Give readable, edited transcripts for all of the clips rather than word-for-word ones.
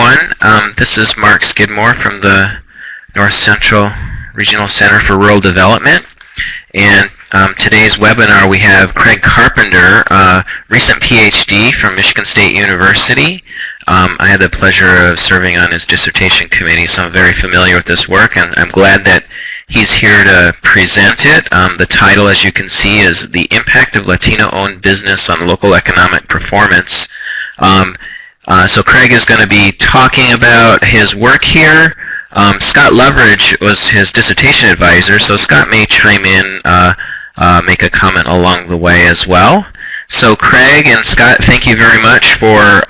everyone. This is Mark Skidmore from the North Central Regional Center for Rural Development. And today's webinar we have Craig Carpenter, recent PhD from Michigan State University. I had the pleasure of serving on his dissertation committee, so I'm very familiar with this work, and I'm glad that he's here to present it. The title, as you can see, is The Impact of Latino-Owned Business on Local Economic Performance. So Craig is going to be talking about his work here. Scott Leveridge was his dissertation advisor, so Scott may chime in, make a comment along the way as well. So Craig and Scott, thank you very much for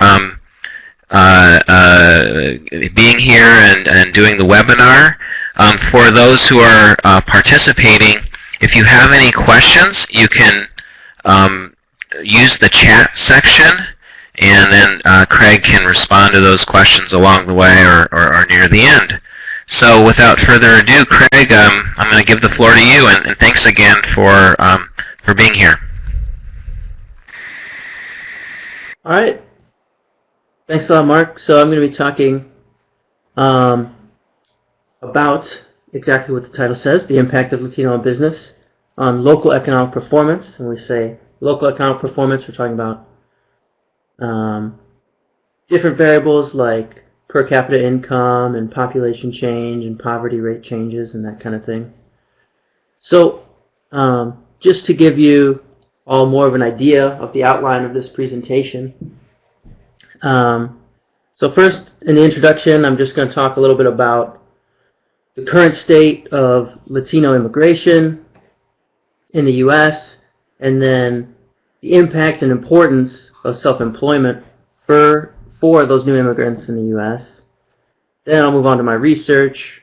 being here and doing the webinar. For those who are participating, if you have any questions, you can use the chat section, and then Craig can respond to those questions along the way or near the end. So without further ado, Craig, I'm going to give the floor to you, and thanks again for being here. All right. Thanks a lot, Mark. So I'm going to be talking about exactly what the title says, the impact of Latino-owned business on local economic performance. When we say local economic performance, we're talking about different variables like per capita income and population change and poverty rate changes and that kind of thing. So just to give you all more of an idea of the outline of this presentation. So first, in the introduction, I'm just going to talk a little bit about the current state of Latino immigration in the U.S., and then the impact and importance of self-employment for those new immigrants in the U.S. Then I'll move on to my research,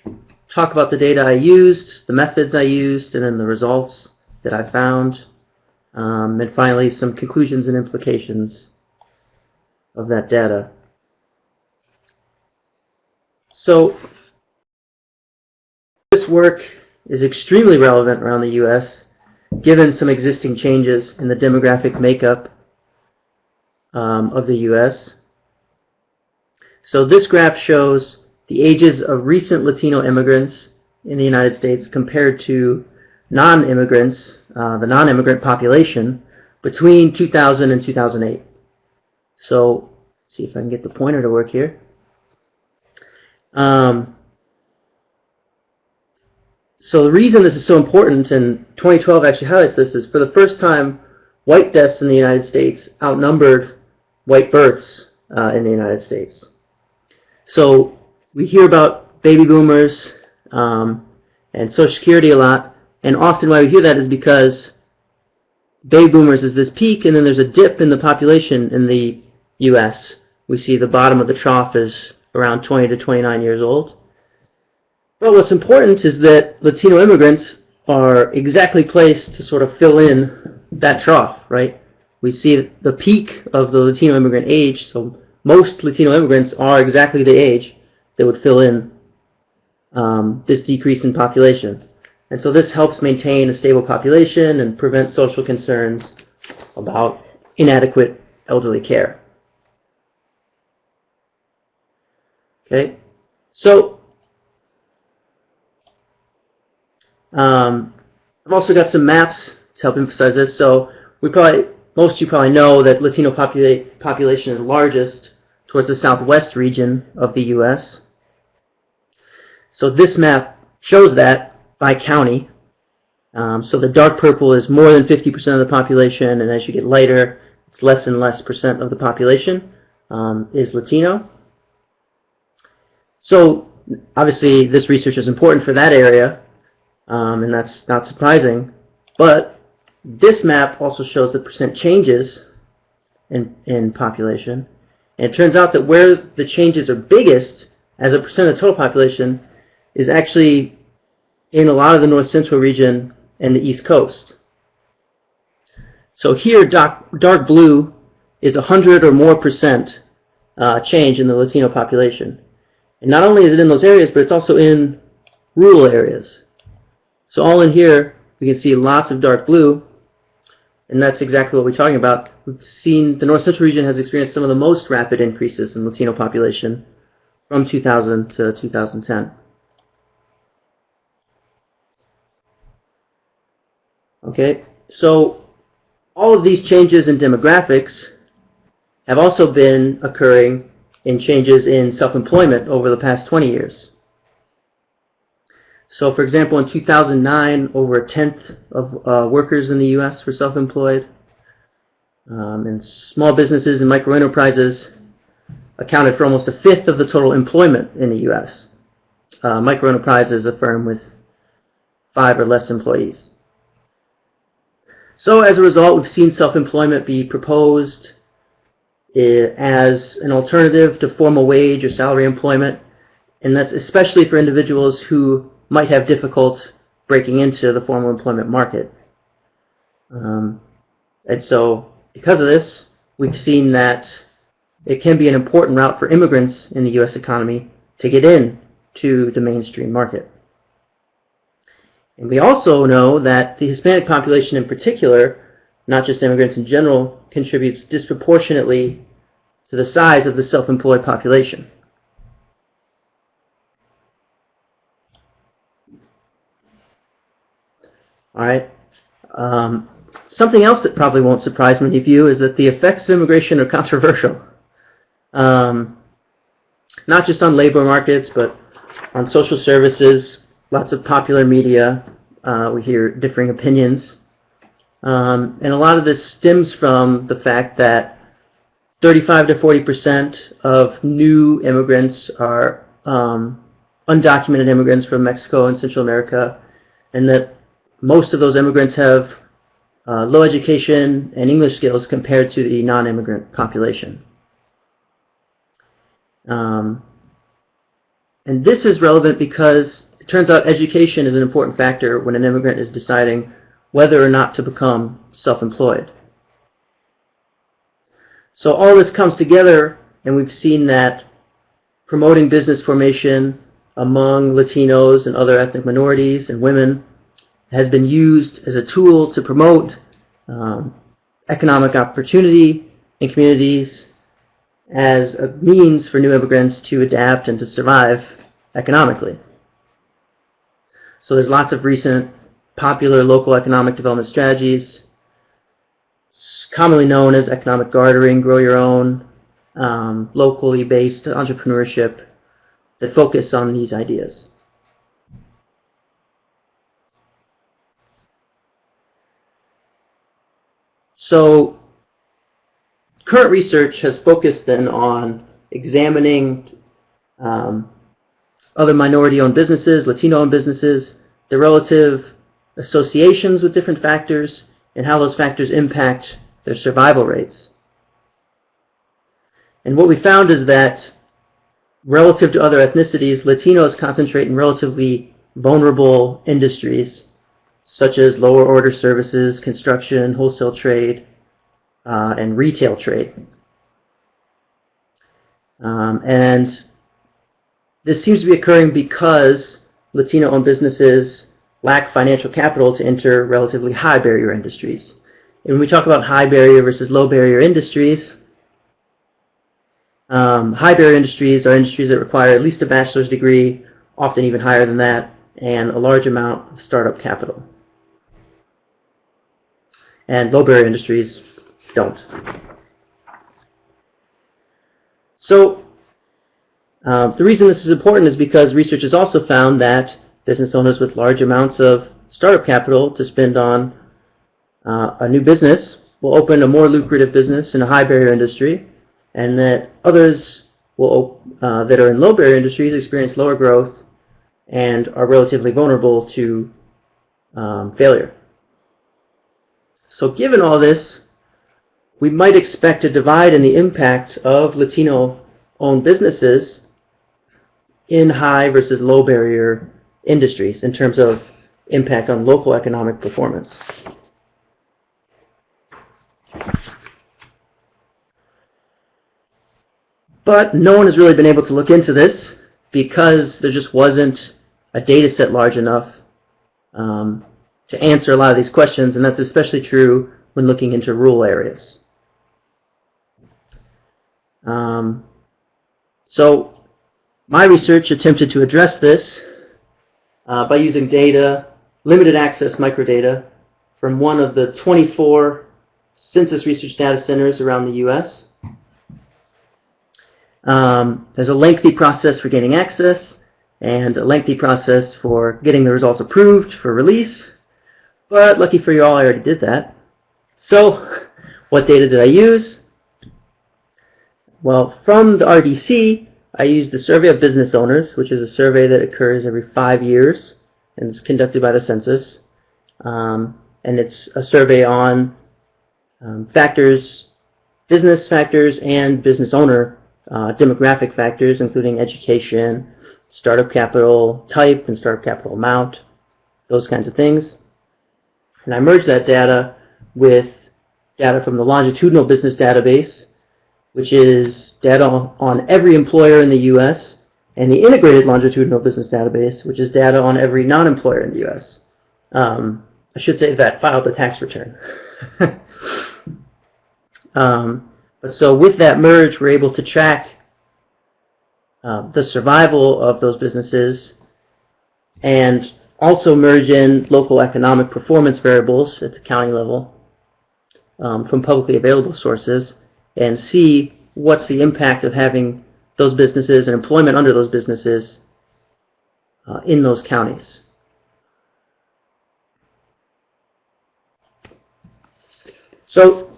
talk about the data I used, the methods I used, and then the results that I found, and finally some conclusions and implications of that data. So this work is extremely relevant around the U.S. given some existing changes in the demographic makeup of the U.S. So this graph shows the ages of recent Latino immigrants in the United States compared to non-immigrants, the non-immigrant population, between 2000 and 2008. So see if I can get the pointer to work here. So the reason this is so important, and 2012 actually highlights this, is for the first time, white deaths in the United States outnumbered white births in the United States. So we hear about baby boomers and Social Security a lot, and often why we hear that is because baby boomers is this peak, and then there's a dip in the population in the U.S. We see the bottom of the trough is around 20 to 29 years old. But what's important is that Latino immigrants are exactly placed to sort of fill in that trough, right? We see the peak of the Latino immigrant age, so most Latino immigrants are exactly the age that would fill in this decrease in population. And so this helps maintain a stable population and prevent social concerns about inadequate elderly care. Okay, so I've also got some maps to help emphasize this. So most of you probably know that Latino population is largest towards the southwest region of the U.S. So this map shows that by county. So the dark purple is more than 50% of the population, and as you get lighter, it's less and less percent of the population is Latino. So obviously this research is important for that area, and that's not surprising. But this map also shows the percent changes in population. And it turns out that where the changes are biggest as a percent of the total population is actually in a lot of the North Central region and the East Coast. So here, dark blue is 100 or more percent change in the Latino population. And not only is it in those areas, but it's also in rural areas. So all in here, we can see lots of dark blue, and that's exactly what we're talking about. We've seen the North Central region has experienced some of the most rapid increases in Latino population, from 2000 to 2010. Okay, so all of these changes in demographics have also been occurring in changes in self-employment over the past 20 years. So, for example, in 2009, over a tenth of workers in the U.S. were self-employed. And small businesses and microenterprises accounted for almost a fifth of the total employment in the U.S. Microenterprise is a firm with 5 or less employees. So as a result, we've seen self-employment be proposed as an alternative to formal wage or salary employment, and that's especially for individuals who might have difficulty breaking into the formal employment market. And so because of this, we've seen that it can be an important route for immigrants in the U.S. economy to get into the mainstream market. And we also know that the Hispanic population in particular, not just immigrants in general, contributes disproportionately to the size of the self-employed population. All right. Something else that probably won't surprise many of you is that the effects of immigration are controversial. Not just on labor markets, but on social services, lots of popular media. We hear differing opinions. And a lot of this stems from the fact that 35 to 40% of new immigrants are undocumented immigrants from Mexico and Central America, and that most of those immigrants have low education and English skills compared to the non-immigrant population. And this is relevant because it turns out education is an important factor when an immigrant is deciding whether or not to become self-employed. So all this comes together, and we've seen that promoting business formation among Latinos and other ethnic minorities and women has been used as a tool to promote economic opportunity in communities as a means for new immigrants to adapt and to survive economically. So there's lots of recent popular local economic development strategies, commonly known as economic gartering, grow your own, locally based entrepreneurship, that focus on these ideas. So current research has focused then on examining other minority-owned businesses, Latino-owned businesses, the relative associations with different factors, and how those factors impact their survival rates. And what we found is that relative to other ethnicities, Latinos concentrate in relatively vulnerable industries, such as lower order services, construction, wholesale trade, and retail trade. And this seems to be occurring because Latino-owned businesses lack financial capital to enter relatively high barrier industries. And when we talk about high barrier versus low barrier industries, high barrier industries are industries that require at least a bachelor's degree, often even higher than that, and a large amount of startup capital. And low barrier industries don't. So the reason this is important is because research has also found that business owners with large amounts of startup capital to spend on a new business will open a more lucrative business in a high barrier industry, and that others will, that are in low barrier industries experience lower growth and are relatively vulnerable to failure. So given all this, we might expect a divide in the impact of Latino-owned businesses in high versus low barrier industries in terms of impact on local economic performance. But no one has really been able to look into this because there just wasn't a data set large enough to answer a lot of these questions, and that's especially true when looking into rural areas. So My research attempted to address this by using data, limited access microdata, from one of the 24 census research data centers around the U.S. There's a lengthy process for gaining access and a lengthy process for getting the results approved for release, but lucky for you all, I already did that. So, what data did I use? Well, from the RDC, I used the Survey of Business Owners, which is a survey that occurs every 5 years and is conducted by the census. And it's a survey on factors, business factors and business owner demographic factors, including education, startup capital type and startup capital amount, those kinds of things. And I merged that data with data from the longitudinal business database, which is data on every employer in the U.S., and the integrated longitudinal business database, which is data on every non-employer in the U.S. I should say that filed a tax return. But so with that merge, we're able to track the survival of those businesses and also merge in local economic performance variables at the county level from publicly available sources and see what's the impact of having those businesses and employment under those businesses in those counties. So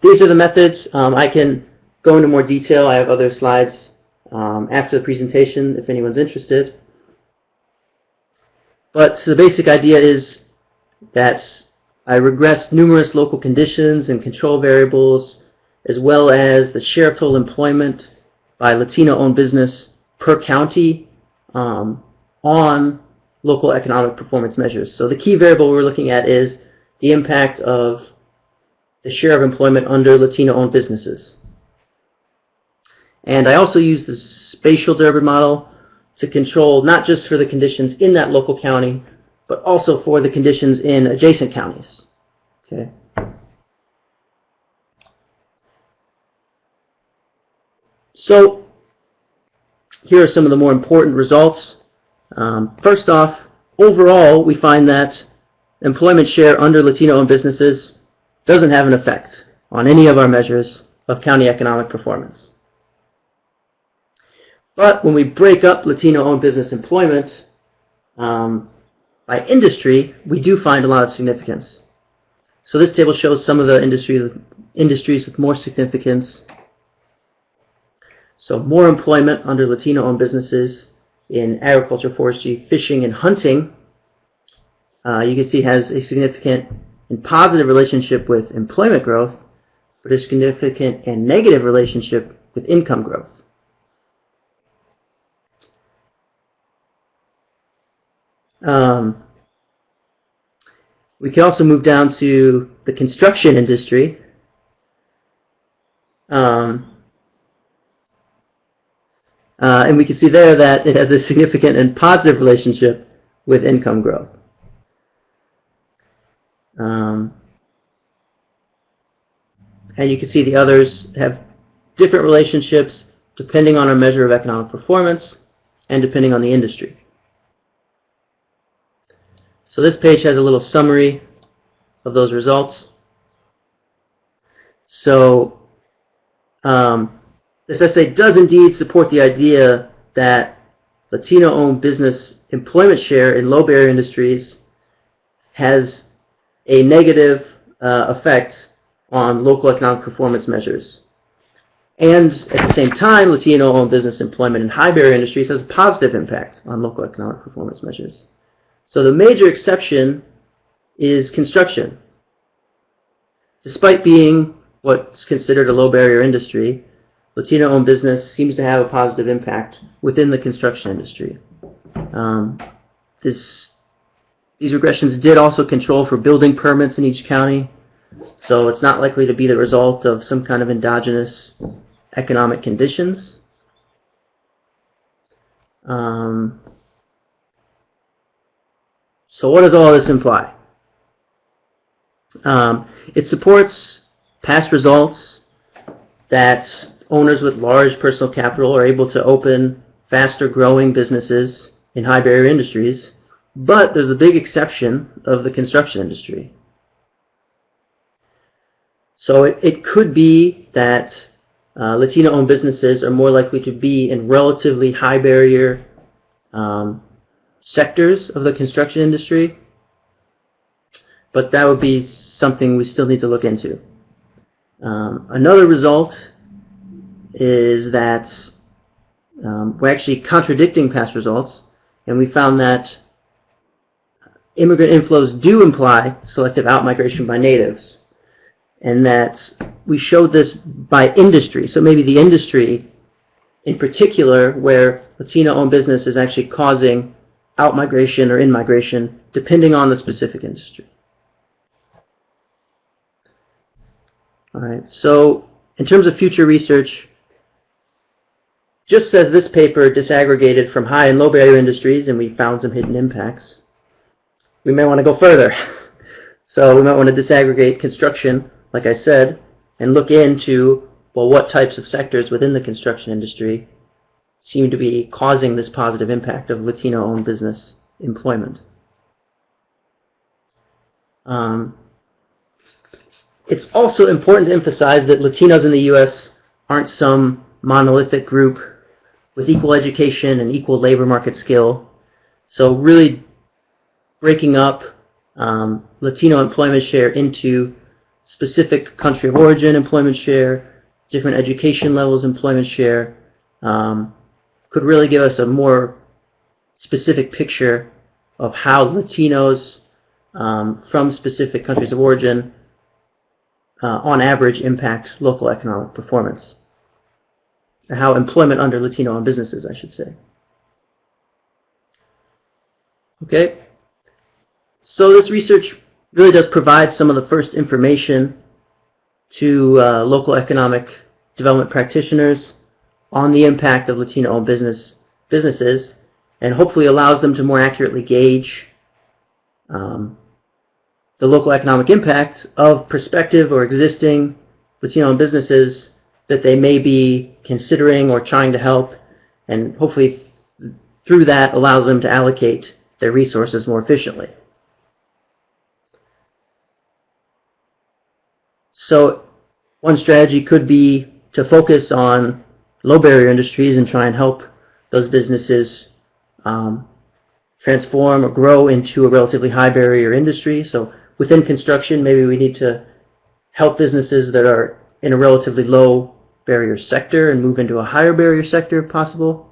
these are the methods. I can go into more detail. I have other slides after the presentation if anyone's interested. But so the basic idea is that I regressed numerous local conditions and control variables, as well as the share of total employment by Latino-owned business per county on local economic performance measures. So the key variable we're looking at is the impact of the share of employment under Latino-owned businesses. And I also use the Spatial Durbin Model to control not just for the conditions in that local county, but also for the conditions in adjacent counties. Okay. So here are some of the more important results. First off, overall, we find that employment share under Latino-owned businesses doesn't have an effect on any of our measures of county economic performance. But when we break up Latino-owned business employment by industry, we do find a lot of significance. So this table shows some of the industries with more significance. So more employment under Latino-owned businesses in agriculture, forestry, fishing, and hunting, you can see has a significant and positive relationship with employment growth, but a significant and negative relationship with income growth. We can also move down to the construction industry. And we can see there that it has a significant and positive relationship with income growth. And you can see the others have different relationships depending on our measure of economic performance and depending on the industry. So this page has a little summary of those results. So this essay does indeed support the idea that Latino-owned business employment share in low barrier industries has a negative effect on local economic performance measures. And at the same time, Latino-owned business employment in high barrier industries has a positive impact on local economic performance measures. So the major exception is construction. Despite being what's considered a low barrier industry, Latino-owned business seems to have a positive impact within the construction industry. These regressions did also control for building permits in each county, so it's not likely to be the result of some kind of endogenous economic conditions. So what does all this imply? It supports past results that owners with large personal capital are able to open faster growing businesses in high barrier industries, but there's a big exception of the construction industry. So it could be that Latino-owned businesses are more likely to be in relatively high barrier sectors of the construction industry, but that would be something we still need to look into. Another result is that we're actually contradicting past results, and we found that immigrant inflows do imply selective outmigration by natives, and that we showed this by industry. So maybe the industry in particular where Latino-owned business is actually causing outmigration or in-migration depending on the specific industry. All right, so in terms of future research, just as this paper disaggregated from high and low barrier industries and we found some hidden impacts, we may want to go further. So we might want to disaggregate construction, like I said, and look into, well, what types of sectors within the construction industry seem to be causing this positive impact of Latino-owned business employment. It's also important to emphasize that Latinos in the U.S. aren't some monolithic group with equal education and equal labor market skill. So really breaking up Latino employment share into specific country of origin employment share, different education levels employment share, could really give us a more specific picture of how Latinos from specific countries of origin on average impact local economic performance, or how employment under Latino-owned businesses, I should say. Okay, so this research really does provide some of the first information to local economic development practitioners on the impact of Latino-owned businesses, and hopefully allows them to more accurately gauge the local economic impact of prospective or existing Latino-owned businesses that they may be considering or trying to help, and hopefully through that allows them to allocate their resources more efficiently. So one strategy could be to focus on low barrier industries and try and help those businesses transform or grow into a relatively high barrier industry. So within construction, maybe we need to help businesses that are in a relatively low barrier sector and move into a higher barrier sector if possible.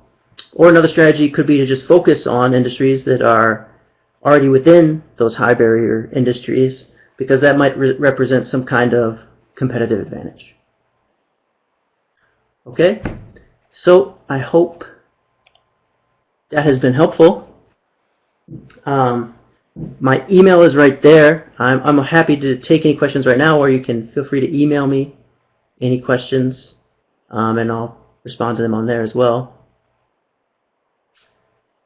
Or another strategy could be to just focus on industries that are already within those high barrier industries, because that might represent some kind of competitive advantage. Okay, so I hope that has been helpful. My email is right there. I'm happy to take any questions right now, or you can feel free to email me any questions, and I'll respond to them on there as well.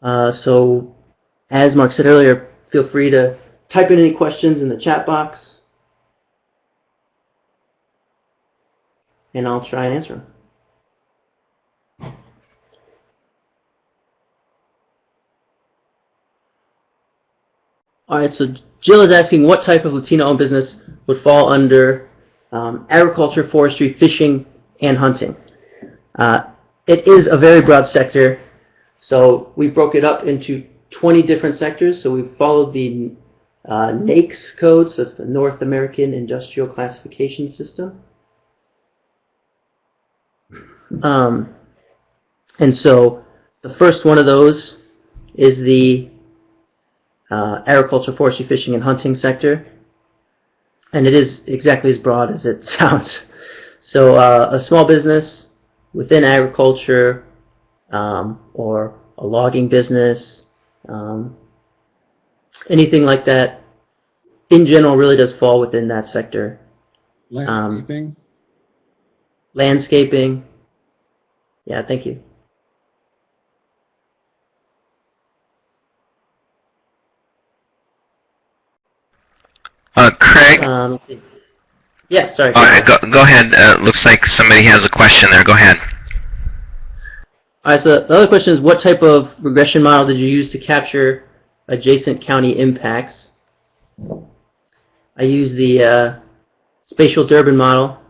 So, as Mark said earlier, feel free to type in any questions in the chat box, and I'll try and answer them. All right, so Jill is asking what type of Latino-owned business would fall under agriculture, forestry, fishing, and hunting. It is a very broad sector, so we broke it up into 20 different sectors. So we followed the NAICS code, so it's the North American Industrial Classification System. And so the first one of those is the agriculture, forestry, fishing, and hunting sector. And it is exactly as broad as it sounds. So a small business within agriculture, or a logging business, anything like that, in general, really does fall within that sector. Landscaping? Landscaping. Yeah, thank you. Craig? Let's see. Yeah, sorry. All right, go ahead. Looks like somebody has a question there. Go ahead. All right, so the other question is, what type of regression model did you use to capture adjacent county impacts? I used the Spatial Durbin Model.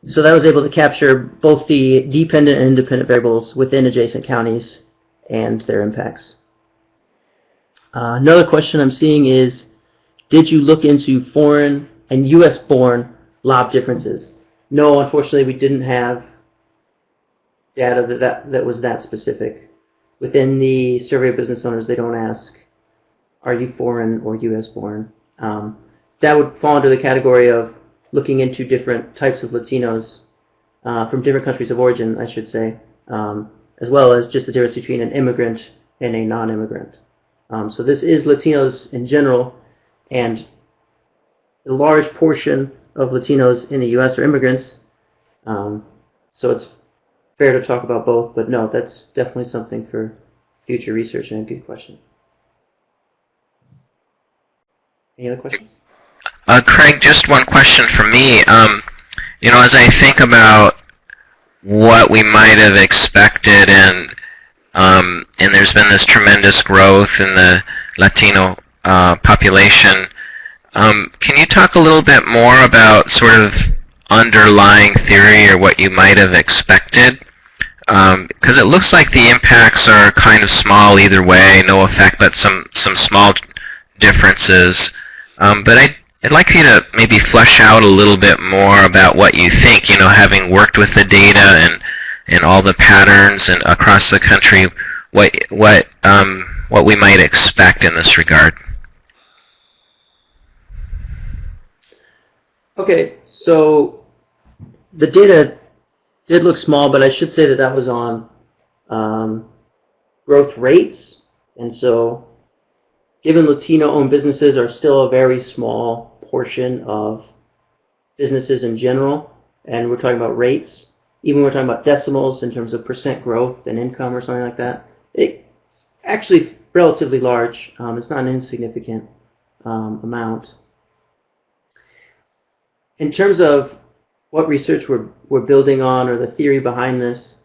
So that was able to capture both the dependent and independent variables within adjacent counties and their impacts. Another question I'm seeing is, did you look into foreign and U.S.-born lob differences? No, unfortunately, we didn't have data that was that specific. Within the survey of business owners, they don't ask, are you foreign or U.S.-born? That would fall under the category of looking into different types of Latinos from different countries of origin, I should say, as well as just the difference between an immigrant and a non-immigrant. So this is Latinos in general, and a large portion of Latinos in the U.S. are immigrants, so it's fair to talk about both, but no, that's definitely something for future research and a good question. Any other questions? Craig, just one question for me. You know, as I think about what we might have expected, and there's been this tremendous growth in the Latino population, can you talk a little bit more about sort of underlying theory or what you might have expected? Because it looks like the impacts are kind of small either way, no effect, but some small differences. But I'd like you to maybe flesh out a little bit more about what you think, you know, having worked with the data and all the patterns and across the country, what we might expect in this regard. Okay, so the data did look small, but I should say that that was on growth rates, and so given Latino-owned businesses are still a very small portion of businesses in general, and we're talking about rates, even when we're talking about decimals in terms of percent growth and income or something like that, it's actually relatively large. It's not an insignificant amount. In terms of what research we're building on or the theory behind this,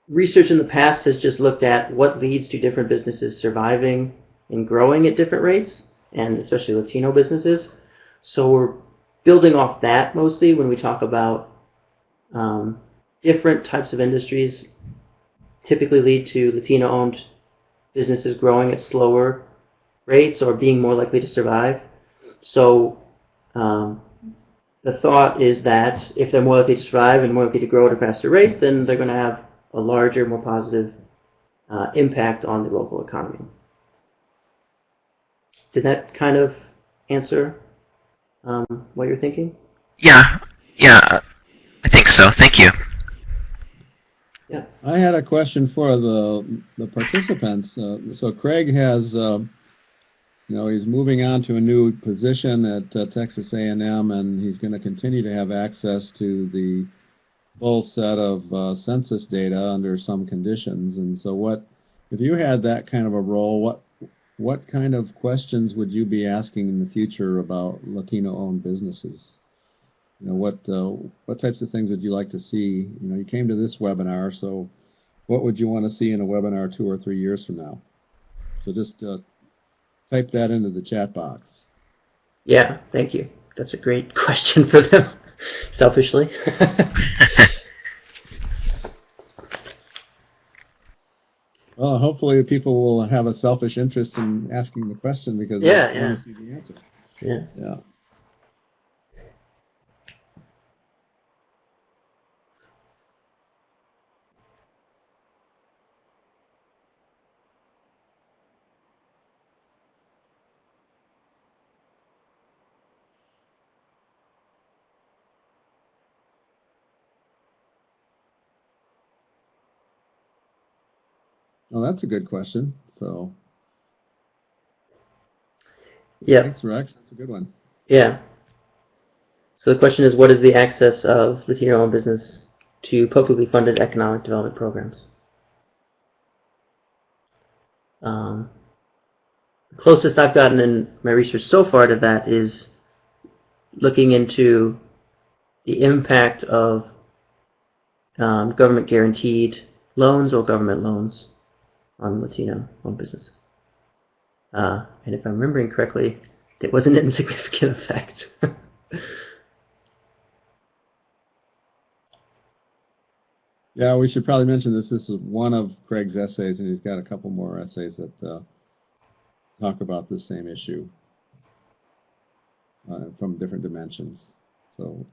research in the past has just looked at what leads to different businesses surviving and growing at different rates, and especially Latino businesses. So we're building off that mostly when we talk about different types of industries typically lead to Latino-owned businesses growing at slower rates or being more likely to survive. So the thought is that if they're more likely to survive and more likely to grow at a faster rate, then they're going to have a larger, more positive impact on the local economy. Did that kind of answer what you're thinking? Yeah, I think so. Thank you. Yeah. I had a question for the participants. So Craig has, he's moving on to a new position at Texas A&M, and he's going to continue to have access to the full set of census data under some conditions. And so if you had that kind of a role, what kind of questions would you be asking in the future about Latino-owned businesses? What types of things would you like to see? You came to this webinar, so what would you want to see in a webinar 2 or 3 years from now? So just type that into the chat box. Yeah, thank you. That's a great question for them, selfishly. Well, hopefully people will have a selfish interest in asking the question because they want to see the answer. Yeah. Well, that's a good question. So, yeah. Thanks, Rex. That's a good one. Yeah. So the question is, what is the access of Latino-owned business to publicly funded economic development programs? closest I've gotten in my research so far to that is looking into the impact of government guaranteed loans or government loans on Latino-owned businesses. And if I'm remembering correctly, it was an insignificant effect. Yeah, we should probably mention this. This is one of Craig's essays, and he's got a couple more essays that talk about the same issue from different dimensions. So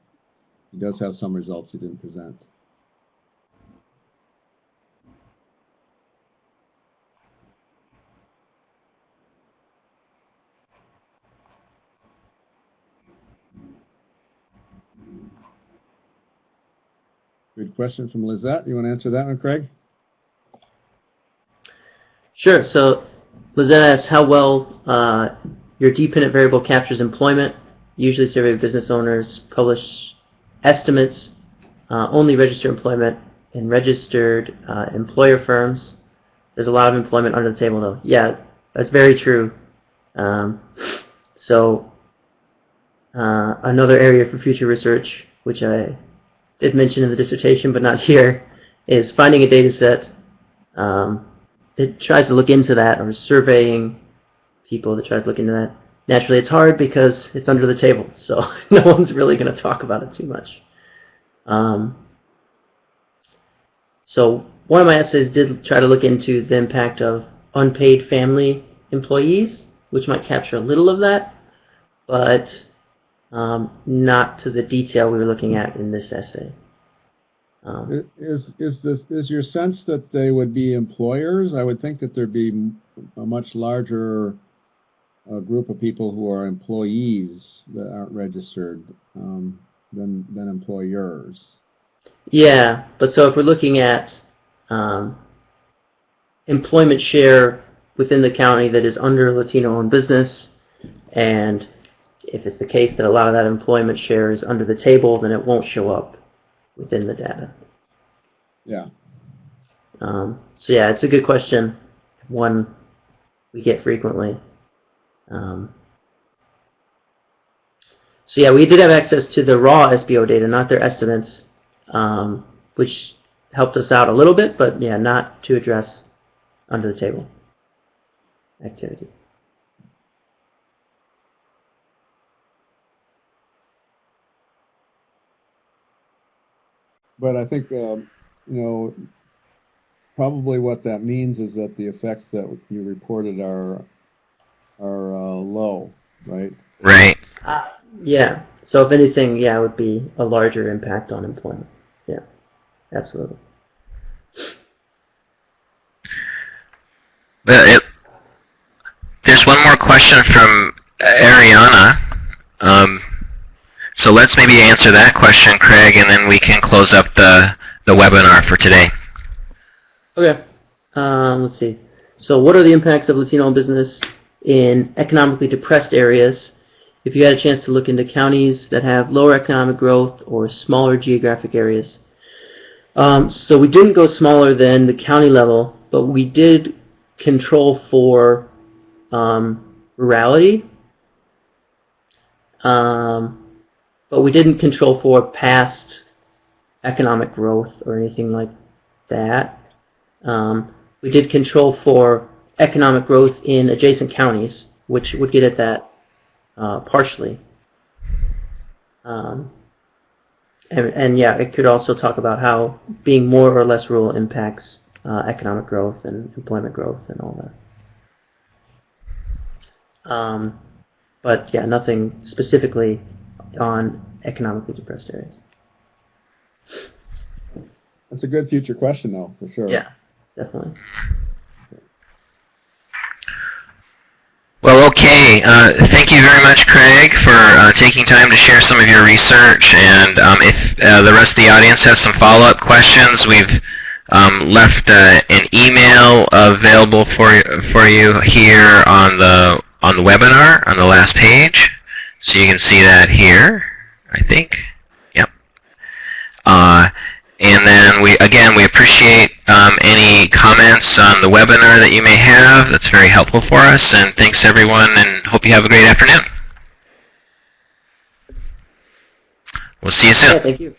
he does have some results he didn't present. Good question from Lizette. You want to answer that one, Craig? Sure. So Lizette asks how well your dependent variable captures employment. Usually survey business owners publish estimates, only register employment in registered employer firms. There's a lot of employment under the table, though. Yeah, that's very true. So another area for future research, which I did mention in the dissertation but not here, is finding a data set that tries to look into that, or surveying people that tries to look into that. Naturally, it's hard because it's under the table, so no one's really going to talk about it too much. So one of my essays did try to look into the impact of unpaid family employees, which might capture a little of that, but not to the detail we were looking at in this essay. Is your sense that they would be employers? I would think that there'd be a much larger group of people who are employees that aren't registered than employers. Yeah, but so if we're looking at employment share within the county that is under a Latino-owned business, and if it's the case that a lot of that employment share is under the table, then it won't show up within the data. Yeah. So yeah, it's a good question, one we get frequently. So yeah, we did have access to the raw SBO data, not their estimates, which helped us out a little bit, but yeah, not to address under the table activity. But I think, probably what that means is that the effects that you reported are low, right? Right. Yeah. So if anything, yeah, it would be a larger impact on employment. Yeah, absolutely. But there's one more question from Ariana. So let's maybe answer that question, Craig, and then we can close up the webinar for today. Okay. Let's see. So what are the impacts of Latino business in economically depressed areas? If you had a chance to look into counties that have lower economic growth or smaller geographic areas. So we didn't go smaller than the county level, but we did control for rurality. But we didn't control for past economic growth or anything like that. We did control for economic growth in adjacent counties, which would get at that partially. And yeah, it could also talk about how being more or less rural impacts economic growth and employment growth and all that. But yeah, nothing specifically on economically depressed areas. That's a good future question, though, for sure. Yeah, definitely. Well, okay. Thank you very much, Craig, for taking time to share some of your research. And if the rest of the audience has some follow-up questions, we've left an email available for you here on the webinar on the last page. So you can see that here, I think. Yep. And then we appreciate any comments on the webinar that you may have. That's very helpful for us. And thanks everyone, and hope you have a great afternoon. We'll see you soon. Yeah, thank you.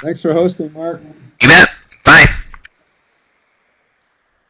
Thanks for hosting, Mark. You bet.